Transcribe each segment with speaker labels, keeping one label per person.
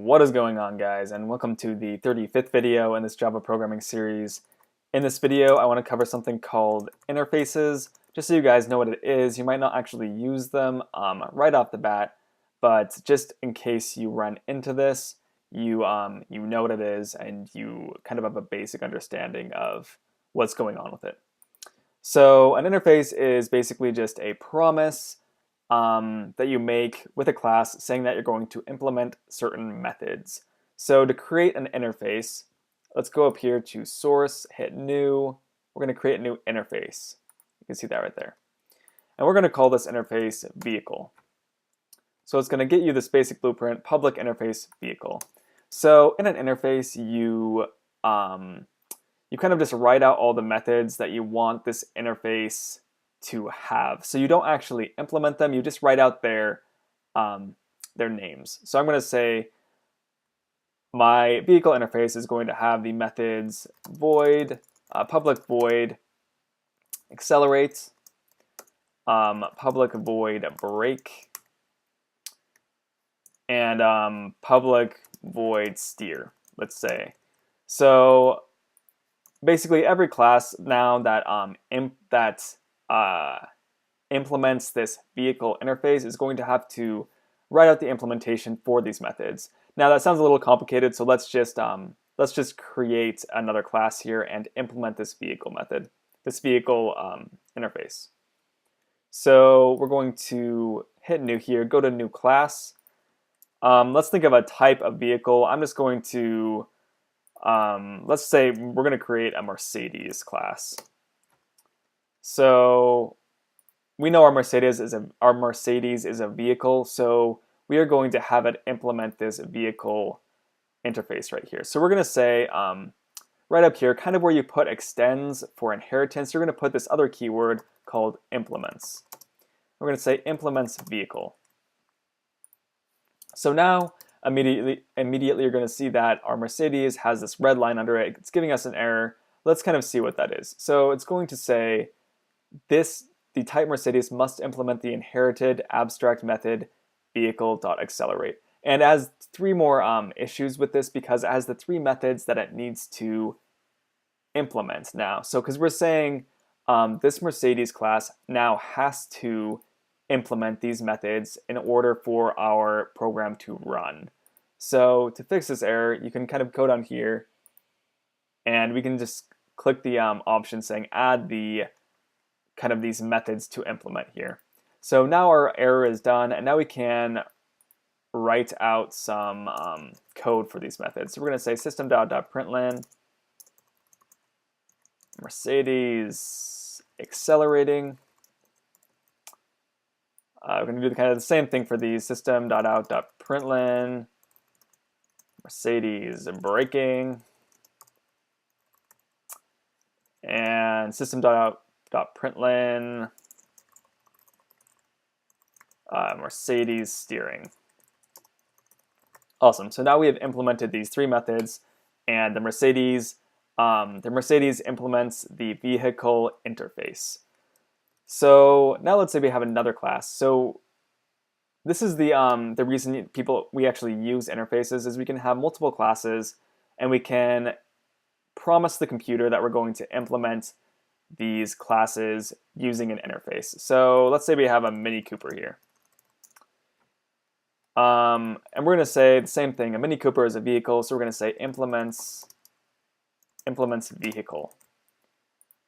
Speaker 1: What is going on, guys, and welcome to the 35th video in this Java programming series. In this video, I want to cover something called interfaces. Just so you guys know what it is, you might not actually use them right off the bat, but just in case you run into this, you know what it is and you kind of have a basic understanding of what's going on with it. So an interface is basically just a promise that you make with a class saying that you're going to implement certain methods. So to create an interface, let's go up here to source, hit new. We're going to create a new interface. You can see that right there. And we're going to call this interface vehicle. So it's going to get you this basic blueprint, public interface vehicle. So in an interface, you kind of just write out all the methods that you want this interface to have. So you don't actually implement them, you just write out their names. So I'm going to say my vehicle interface is going to have the methods void, public void accelerate, public void break, and public void steer, let's say. So basically every class now that implements this vehicle interface is going to have to write out the implementation for these methods. Now that sounds a little complicated, so let's just create another class here and implement this vehicle method, this vehicle interface. So we're going to hit new here, go to new class. Let's think of a type of vehicle. I'm just going to let's say we're going to create a Mercedes class. So we know our Mercedes is a vehicle, so we are going to have it implement this vehicle interface right here. So we're going to say right up here, kind of where you put extends for inheritance, you're going to put this other keyword called implements. We're going to say implements vehicle. So now immediately you're going to see that our Mercedes has this red line under it. It's giving us an error. Let's kind of see what that is. So it's going to say the type Mercedes must implement the inherited abstract method vehicle.accelerate. And it has three more issues with this because it has the three methods that it needs to implement now. So because we're saying this Mercedes class now has to implement these methods in order for our program to run. So to fix this error, you can kind of go down here and we can just click the option saying add the kind of these methods to implement here. So now our error is done, and now we can write out some code for these methods. So we're going to say system.println Mercedes accelerating. We're going to do kind of the same thing for these, system.out.println Mercedes braking, and system.out.println Mercedes steering. Awesome. So now we have implemented these three methods, and the Mercedes implements the vehicle interface. So now let's say we have another class. So this is the reason we actually use interfaces is we can have multiple classes, and we can promise the computer that we're going to implement these classes using an interface. So let's say we have a Mini Cooper here. And we're going to say the same thing. A Mini Cooper is a vehicle, so we're going to say implements vehicle.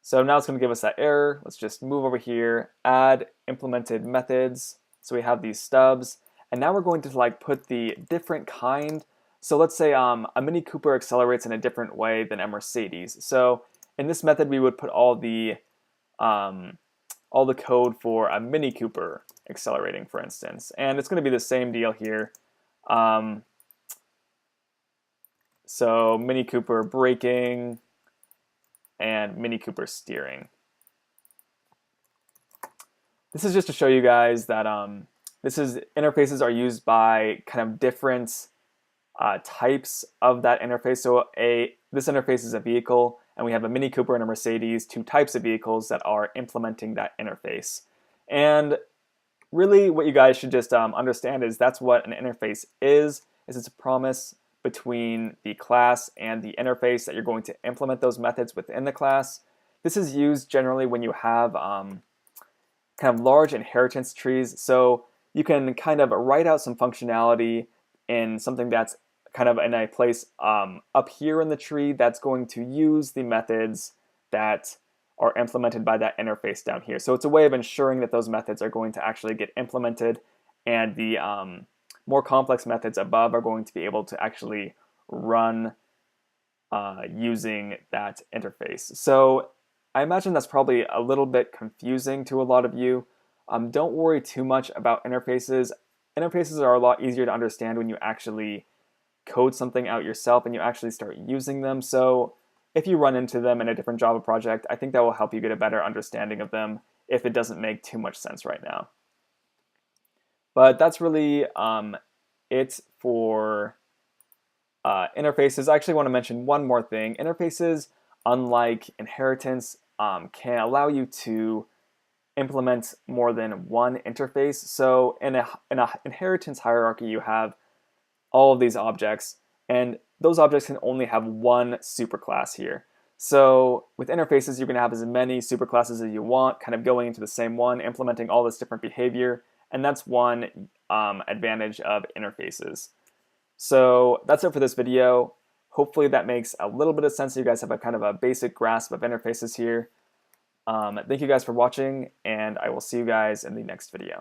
Speaker 1: So now it's going to give us that error. Let's just move over here, add implemented methods. So we have these stubs, and now we're going to put the different kind. So let's say a Mini Cooper accelerates in a different way than a Mercedes. So in this method, we would put all the code for a Mini Cooper accelerating, for instance, and it's going to be the same deal here. So Mini Cooper braking and Mini Cooper steering. This is just to show you guys that interfaces are used by kind of different types of that interface. So this interface is a vehicle, and we have a Mini Cooper and a Mercedes, two types of vehicles that are implementing that interface. And really what you guys should just understand is that's what an interface is. is it's a promise between the class and the interface that you're going to implement those methods within the class. This is used generally when you have kind of large inheritance trees. So you can kind of write out some functionality in something that's kind of in a place up here in the tree that's going to use the methods that are implemented by that interface down here. So it's a way of ensuring that those methods are going to actually get implemented, and the more complex methods above are going to be able to actually run using that interface. So I imagine that's probably a little bit confusing to a lot of you. Don't worry too much about interfaces. Interfaces are a lot easier to understand when you actually code something out yourself and you actually start using them. So if you run into them in a different Java project, I think that will help you get a better understanding of them if it doesn't make too much sense right now. But that's really it for interfaces. I actually want to mention one more thing. Interfaces, unlike inheritance, can allow you to implement more than one interface. So in a inheritance hierarchy, you have all of these objects, and those objects can only have one superclass here. So with interfaces, you can have as many superclasses as you want, kind of going into the same one, implementing all this different behavior, and that's one advantage of interfaces. So that's it for this video. Hopefully that makes a little bit of sense. You guys have a kind of a basic grasp of interfaces here. Thank you guys for watching, and I will see you guys in the next video.